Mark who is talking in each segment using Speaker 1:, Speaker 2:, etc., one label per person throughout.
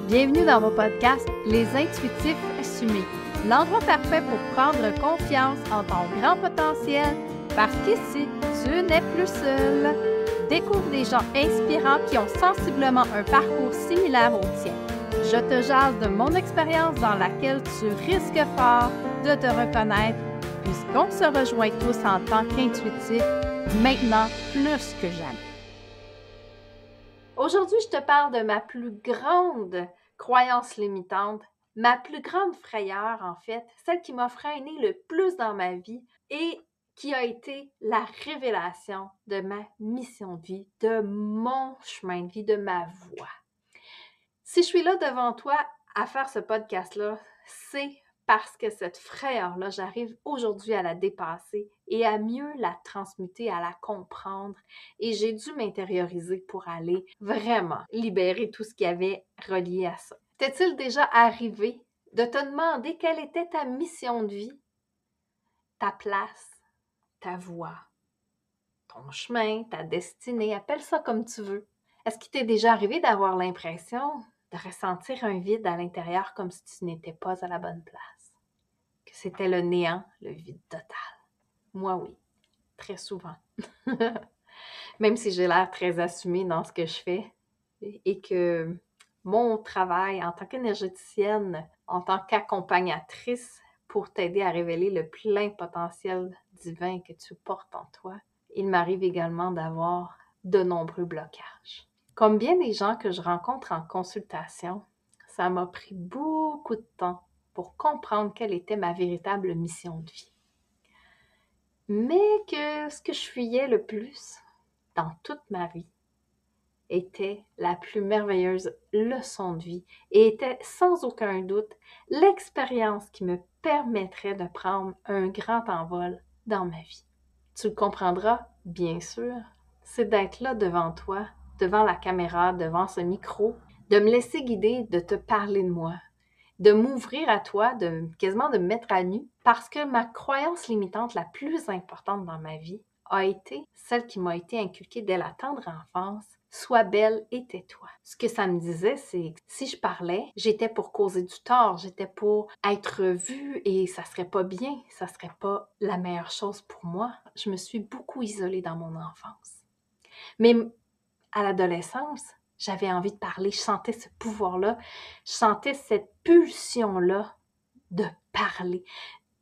Speaker 1: Bienvenue dans mon podcast Les Intuitifs Assumés, l'endroit parfait pour prendre confiance en ton grand potentiel parce qu'ici, tu n'es plus seul. Découvre des gens inspirants qui ont sensiblement un parcours similaire au tien. Je te jase de mon expérience dans laquelle tu risques fort de te reconnaître puisqu'on se rejoint tous en tant qu'intuitifs, maintenant plus que jamais. Aujourd'hui, je te parle de ma plus grande croyance limitante, ma plus grande frayeur en fait, celle qui m'a freiné le plus dans ma vie et qui a été la révélation de ma mission de vie, de mon chemin de vie, de ma voie. Si je suis là devant toi à faire ce podcast-là, c'est parce que cette frayeur-là, j'arrive aujourd'hui à la dépasser et à mieux la transmuter, à la comprendre. Et j'ai dû m'intérioriser pour aller vraiment libérer tout ce qui avait relié à ça. T'est-il déjà arrivé de te demander quelle était ta mission de vie, ta place, ta voie, ton chemin, ta destinée, appelle ça comme tu veux. Est-ce qu'il t'est déjà arrivé d'avoir l'impression de ressentir un vide à l'intérieur comme si tu n'étais pas à la bonne place? Que c'était le néant, le vide total. Moi, oui, très souvent. Même si j'ai l'air très assumée dans ce que je fais et que mon travail en tant qu'énergéticienne, en tant qu'accompagnatrice pour t'aider à révéler le plein potentiel divin que tu portes en toi, il m'arrive également d'avoir de nombreux blocages. Comme bien des gens que je rencontre en consultation, ça m'a pris beaucoup de temps pour comprendre quelle était ma véritable mission de vie. Mais que ce que je fuyais le plus dans toute ma vie était la plus merveilleuse leçon de vie et était sans aucun doute l'expérience qui me permettrait de prendre un grand envol dans ma vie. Tu le comprendras, bien sûr, c'est d'être là devant toi, devant la caméra, devant ce micro, de me laisser guider, de te parler de moi, de m'ouvrir à toi, quasiment de me mettre à nu, parce que ma croyance limitante la plus importante dans ma vie a été celle qui m'a été inculquée dès la tendre enfance. Sois belle et tais-toi. Ce que ça me disait, c'est que si je parlais, j'étais pour causer du tort, j'étais pour être vue et ça serait pas bien, ça serait pas la meilleure chose pour moi. Je me suis beaucoup isolée dans mon enfance. Mais à l'adolescence, j'avais envie de parler, je sentais ce pouvoir-là, je sentais cette pulsion-là de parler,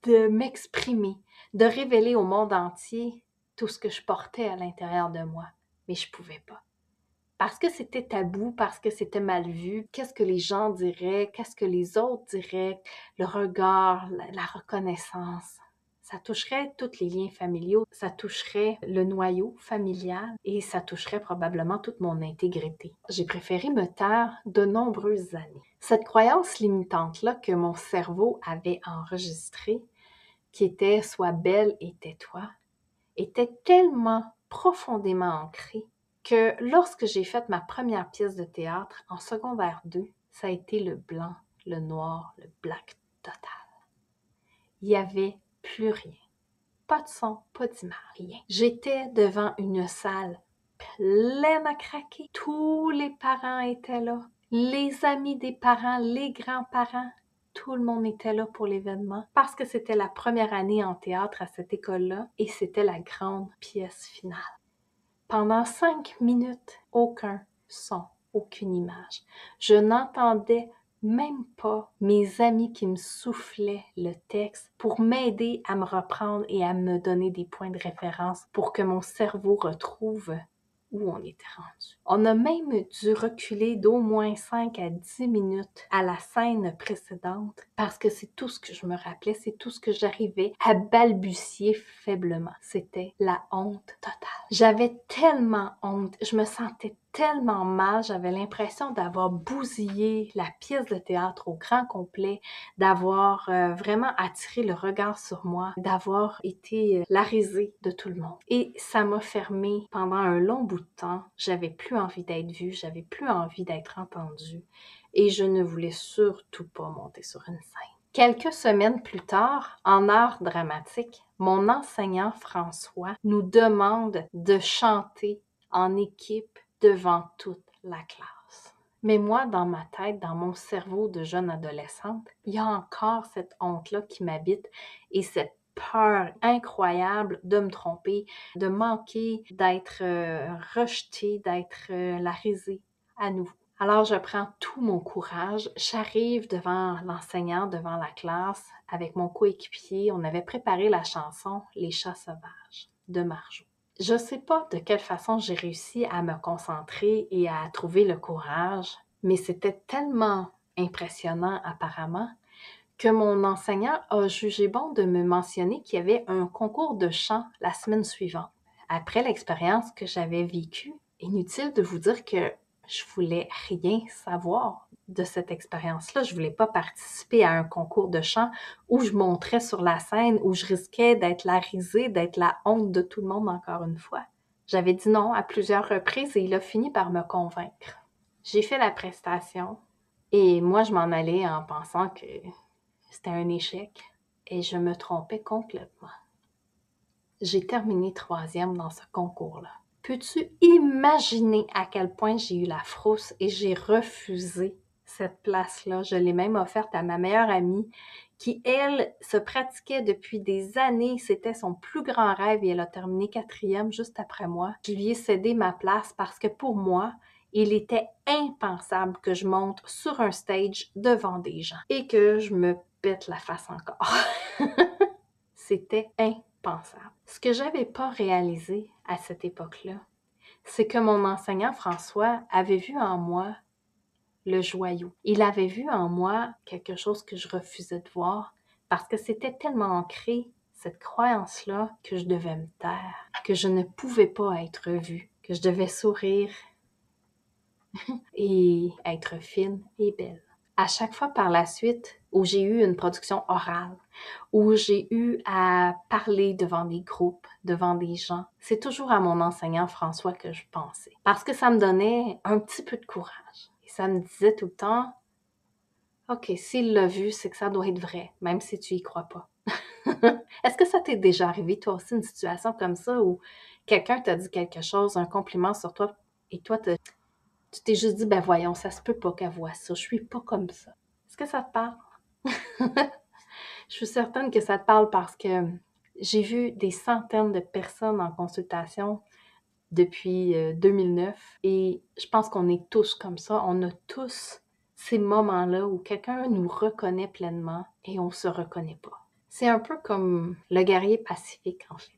Speaker 1: de m'exprimer, de révéler au monde entier tout ce que je portais à l'intérieur de moi. Mais je pouvais pas. Parce que c'était tabou, parce que c'était mal vu. Qu'est-ce que les gens diraient? Qu'est-ce que les autres diraient? Le regard, la reconnaissance. Ça toucherait tous les liens familiaux, ça toucherait le noyau familial et ça toucherait probablement toute mon intégrité. J'ai préféré me taire de nombreuses années. Cette croyance limitante-là que mon cerveau avait enregistrée, qui était « sois belle et tais-toi », était tellement profondément ancrée que lorsque j'ai fait ma première pièce de théâtre en secondaire 2, ça a été le blanc, le noir, le black total. Il n'y avait plus rien. Pas de son, pas d'image, rien. J'étais devant une salle pleine à craquer. Tous les parents étaient là. Les amis des parents, les grands-parents, tout le monde était là pour l'événement parce que c'était la première année en théâtre à cette école-là et c'était la grande pièce finale. Pendant 5 minutes, aucun son, aucune image. Je n'entendais même pas mes amis qui me soufflaient le texte pour m'aider à me reprendre et à me donner des points de référence pour que mon cerveau retrouve où on était rendu. On a même dû reculer d'au moins 5 à 10 minutes à la scène précédente parce que c'est tout ce que je me rappelais, c'est tout ce que j'arrivais à balbutier faiblement. C'était la honte totale. J'avais tellement honte, je me sentais tellement mal, j'avais l'impression d'avoir bousillé la pièce de théâtre au grand complet, d'avoir vraiment attiré le regard sur moi, d'avoir été la risée de tout le monde. Et ça m'a fermé pendant un long bout de temps. J'avais plus envie d'être vue, j'avais plus envie d'être entendue et je ne voulais surtout pas monter sur une scène. Quelques semaines plus tard, en art dramatique, mon enseignant François nous demande de chanter en équipe devant toute la classe. Mais moi, dans ma tête, dans mon cerveau de jeune adolescente, il y a encore cette honte-là qui m'habite et cette peur incroyable de me tromper, de manquer, d'être rejetée, d'être la risée à nouveau. Alors, je prends tout mon courage, j'arrive devant l'enseignant, devant la classe, avec mon coéquipier. On avait préparé la chanson « Les chats sauvages » de Marjo. Je sais pas de quelle façon j'ai réussi à me concentrer et à trouver le courage, mais c'était tellement impressionnant apparemment que mon enseignant a jugé bon de me mentionner qu'il y avait un concours de chant la semaine suivante. Après l'expérience que j'avais vécue, inutile de vous dire que je voulais rien savoir de cette expérience-là. Je voulais pas participer à un concours de chant où je monterais sur la scène, où je risquais d'être la risée, d'être la honte de tout le monde encore une fois. J'avais dit non à plusieurs reprises et il a fini par me convaincre. J'ai fait la prestation et moi je m'en allais en pensant que c'était un échec et je me trompais complètement. J'ai terminé 3e dans ce concours-là. Peux-tu imaginer à quel point j'ai eu la frousse et j'ai refusé cette place-là? Je l'ai même offerte à ma meilleure amie qui, elle, se pratiquait depuis des années. C'était son plus grand rêve et elle a terminé 4e juste après moi. Je lui ai cédé ma place parce que pour moi, il était impensable que je monte sur un stage devant des gens et que je me pète la face encore. C'était impensable. Ce que j'avais pas réalisé à cette époque-là, c'est que mon enseignant François avait vu en moi le joyau. Il avait vu en moi quelque chose que je refusais de voir parce que c'était tellement ancré, cette croyance-là, que je devais me taire, que je ne pouvais pas être vue, que je devais sourire et être fine et belle. À chaque fois par la suite où j'ai eu une production orale, où j'ai eu à parler devant des groupes, devant des gens, c'est toujours à mon enseignant François que je pensais. Parce que ça me donnait un petit peu de courage. Et ça me disait tout le temps, OK, s'il l'a vu, c'est que ça doit être vrai, même si tu y crois pas. Est-ce que ça t'est déjà arrivé, toi aussi, une situation comme ça où quelqu'un t'a dit quelque chose, un compliment sur toi, et toi, tu t'es juste dit, ben voyons, ça se peut pas qu'elle voie ça, je suis pas comme ça. Est-ce que ça te parle? Je suis certaine que ça te parle parce que j'ai vu des centaines de personnes en consultation depuis 2009 et je pense qu'on est tous comme ça. On a tous ces moments-là où quelqu'un nous reconnaît pleinement et on se reconnaît pas. C'est un peu comme Le guerrier pacifique, en fait.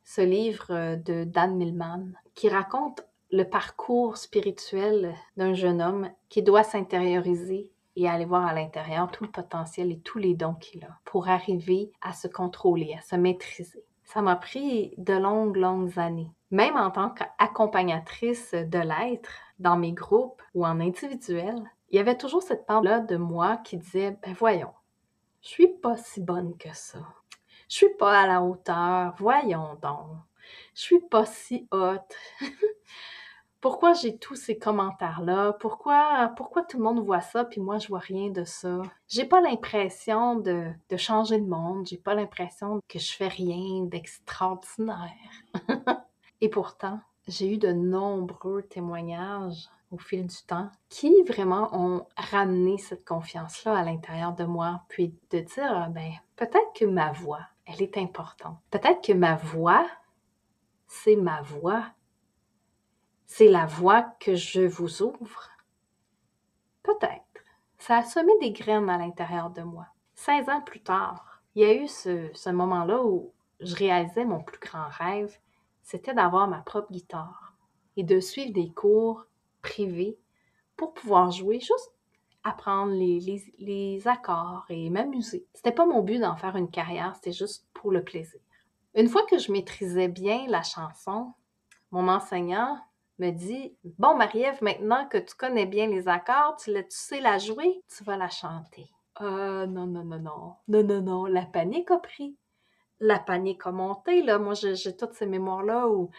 Speaker 1: Ce livre de Dan Millman qui raconte le parcours spirituel d'un jeune homme qui doit s'intérioriser et aller voir à l'intérieur tout le potentiel et tous les dons qu'il a pour arriver à se contrôler, à se maîtriser. Ça m'a pris de longues, longues années. Même en tant qu'accompagnatrice de l'être dans mes groupes ou en individuel, il y avait toujours cette part-là de moi qui disait, ben voyons, je suis pas si bonne que ça. Je suis pas à la hauteur, voyons donc. Je suis pas si haute. Pourquoi j'ai tous ces commentaires-là? Pourquoi tout le monde voit ça puis moi je vois rien de ça? J'ai pas l'impression de changer le monde. J'ai pas l'impression que je fais rien d'extraordinaire. Et pourtant, j'ai eu de nombreux témoignages au fil du temps qui vraiment ont ramené cette confiance-là à l'intérieur de moi, puis de dire, ah ben, peut-être que ma voix, elle est importante. Peut-être que ma voix, c'est ma voix. C'est la voie que je vous ouvre. Peut-être. Ça a semé des graines à l'intérieur de moi. 16 ans plus tard, il y a eu ce moment-là où je réalisais mon plus grand rêve, c'était d'avoir ma propre guitare et de suivre des cours privés pour pouvoir jouer, juste apprendre les accords et m'amuser. C'était pas mon but d'en faire une carrière, c'était juste pour le plaisir. Une fois que je maîtrisais bien la chanson, mon enseignant me dit « Bon, Marie-Ève, maintenant que tu connais bien les accords, tu sais la jouer, tu vas la chanter. » Non, non, non, non. Non, non, non. La panique a pris. La panique a monté, là. Moi, j'ai toutes ces mémoires-là où,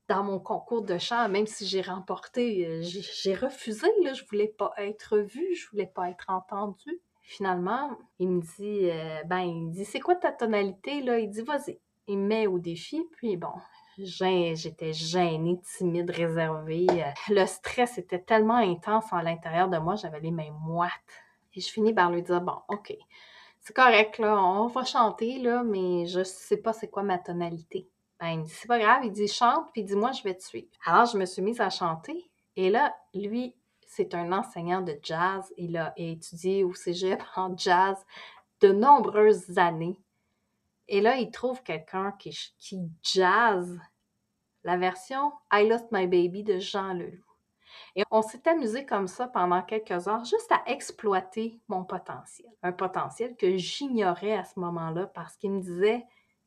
Speaker 1: dans mon concours de chant, même si j'ai remporté, j'ai refusé, là. Je voulais pas être vue, je voulais pas être entendue. Finalement, il me dit, c'est quoi ta tonalité, là? Il dit, vas-y. Il me met au défi, puis bon, J'étais gênée, timide, réservée. Le stress était tellement intense à l'intérieur de moi, j'avais les mains moites. Et je finis par lui dire, bon, OK, c'est correct, là, on va chanter, là, mais je sais pas c'est quoi ma tonalité. Ben, il me dit, c'est pas grave, il dit, chante, puis dis-moi, je vais te suivre. Alors, je me suis mise à chanter, et là, lui, c'est un enseignant de jazz. Il a étudié au cégep en jazz de nombreuses années. Et là, il trouve quelqu'un qui jazz la version I Lost My Baby de Jean Leloup. Et on s'est amusé comme ça pendant quelques heures, juste à exploiter mon potentiel. Un potentiel que j'ignorais à ce moment-là parce qu'il me disait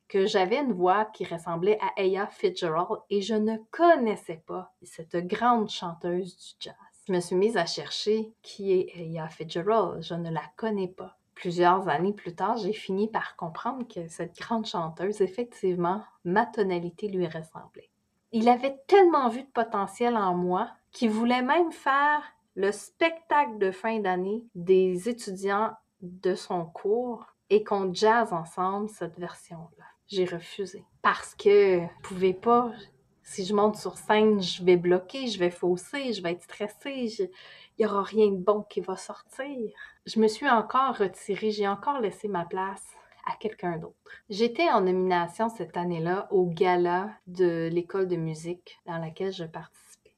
Speaker 1: que j'avais une voix qui ressemblait à Ella Fitzgerald et je ne connaissais pas cette grande chanteuse du jazz. Je me suis mise à chercher qui est Ella Fitzgerald. Je ne la connais pas. Plusieurs années plus tard, j'ai fini par comprendre que cette grande chanteuse, effectivement, ma tonalité lui ressemblait. Il avait tellement vu de potentiel en moi qu'il voulait même faire le spectacle de fin d'année des étudiants de son cours et qu'on jazz ensemble cette version-là. J'ai refusé parce que je pouvais pas. Si je monte sur scène, je vais bloquer, je vais fausser, je vais être stressée, il n'y aura rien de bon qui va sortir. Je me suis encore retirée, j'ai encore laissé ma place à quelqu'un d'autre. J'étais en nomination cette année-là au gala de l'école de musique dans laquelle je participais.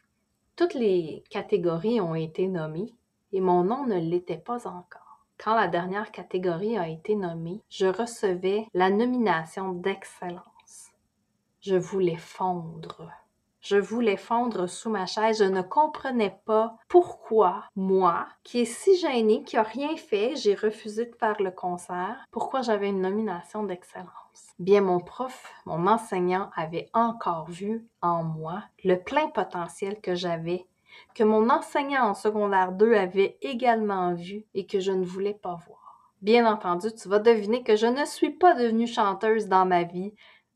Speaker 1: Toutes les catégories ont été nommées et mon nom ne l'était pas encore. Quand la dernière catégorie a été nommée, je recevais la nomination d'excellence. Je voulais fondre. Je voulais fondre sous ma chaise. Je ne comprenais pas pourquoi moi, qui est si gênée, qui n'a rien fait, j'ai refusé de faire le concert, pourquoi j'avais une nomination d'excellence. Bien, mon prof, mon enseignant avait encore vu en moi le plein potentiel que j'avais, que mon enseignant en secondaire 2 avait également vu et que je ne voulais pas voir. Bien entendu, tu vas deviner que je ne suis pas devenue chanteuse dans ma vie.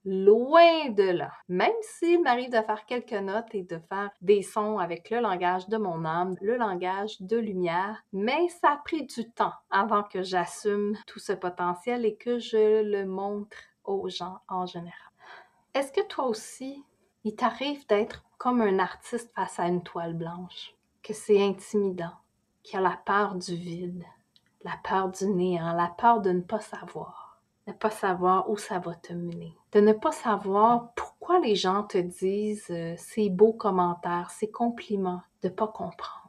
Speaker 1: Loin de là. Même s'il m'arrive de faire quelques notes et de faire des sons avec le langage de mon âme, le langage de lumière, mais ça a pris du temps avant que j'assume tout ce potentiel et que je le montre aux gens en général. Est-ce que toi aussi, il t'arrive d'être comme un artiste face à une toile blanche, que c'est intimidant, qu'il y a la peur du vide, la peur du néant, la peur de ne pas savoir? De ne pas savoir où ça va te mener. De ne pas savoir pourquoi les gens te disent ces beaux commentaires, ces compliments, de ne pas comprendre.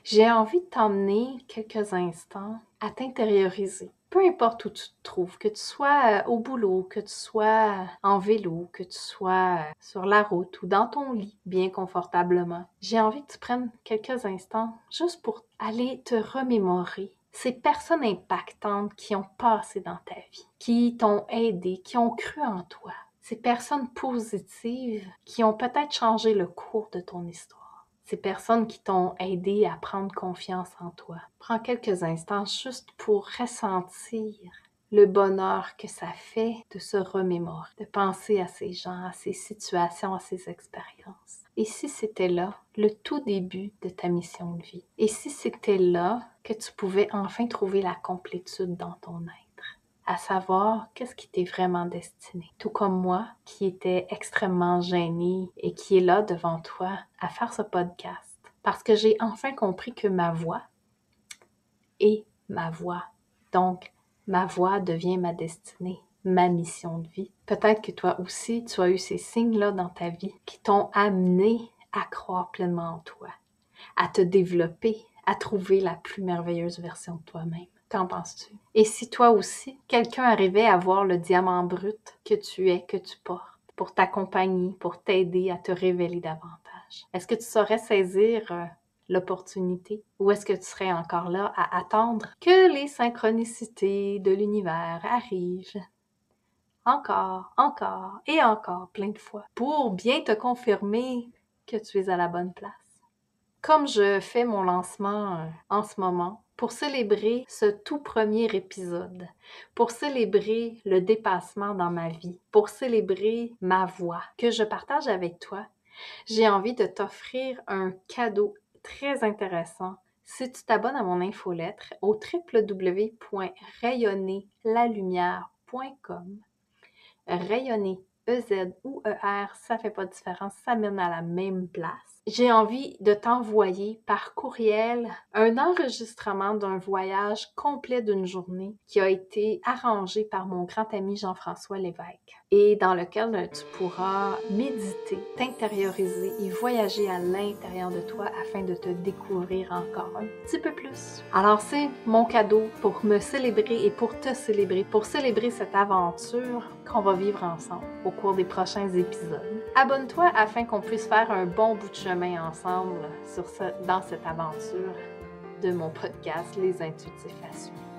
Speaker 1: J'ai envie de t'emmener quelques instants à t'intérioriser. Peu importe où tu te trouves, que tu sois au boulot, que tu sois en vélo, que tu sois sur la route ou dans ton lit, bien confortablement. J'ai envie que tu prennes quelques instants juste pour aller te remémorer ces personnes impactantes qui ont passé dans ta vie, qui t'ont aidé, qui ont cru en toi. Ces personnes positives qui ont peut-être changé le cours de ton histoire. Ces personnes qui t'ont aidé à prendre confiance en toi. Prends quelques instants juste pour ressentir le bonheur que ça fait de se remémorer, de penser à ces gens, à ces situations, à ces expériences. Et si c'était là, le tout début de ta mission de vie? Et si c'était là que tu pouvais enfin trouver la complétude dans ton être? À savoir, qu'est-ce qui t'est vraiment destiné? Tout comme moi, qui était extrêmement gênée et qui est là devant toi à faire ce podcast. Parce que j'ai enfin compris que ma voix est ma voix. Donc, ma voix devient ma destinée, ma mission de vie. Peut-être que toi aussi, tu as eu ces signes-là dans ta vie qui t'ont amené à croire pleinement en toi, à te développer, à trouver la plus merveilleuse version de toi-même. Qu'en penses-tu? Et si toi aussi, quelqu'un arrivait à voir le diamant brut que tu es, que tu portes, pour t'accompagner, pour t'aider à te révéler davantage, est-ce que tu saurais saisir l'opportunité ou est-ce que tu serais encore là à attendre que les synchronicités de l'univers arrivent encore et encore plein de fois pour bien te confirmer que tu es à la bonne place? Comme je fais mon lancement en ce moment, pour célébrer ce tout premier épisode, pour célébrer le dépassement dans ma vie, pour célébrer ma voix que je partage avec toi, j'ai envie de t'offrir un cadeau très intéressant si tu t'abonnes à mon infolettre au www.rayonnerlalumière.com. Rayonner EZ ou ER, ça fait pas de différence, ça mène à la même place. J'ai envie de t'envoyer par courriel un enregistrement d'un voyage complet d'une journée qui a été arrangé par mon grand ami Jean-François Lévesque et dans lequel tu pourras méditer, t'intérioriser et voyager à l'intérieur de toi afin de te découvrir encore un petit peu plus. Alors c'est mon cadeau pour me célébrer et pour te célébrer, pour célébrer cette aventure qu'on va vivre ensemble au cours des prochains épisodes. Abonne-toi afin qu'on puisse faire un bon bout de chemin ensemble dans cette aventure de mon podcast Les Intuitifs à suivre.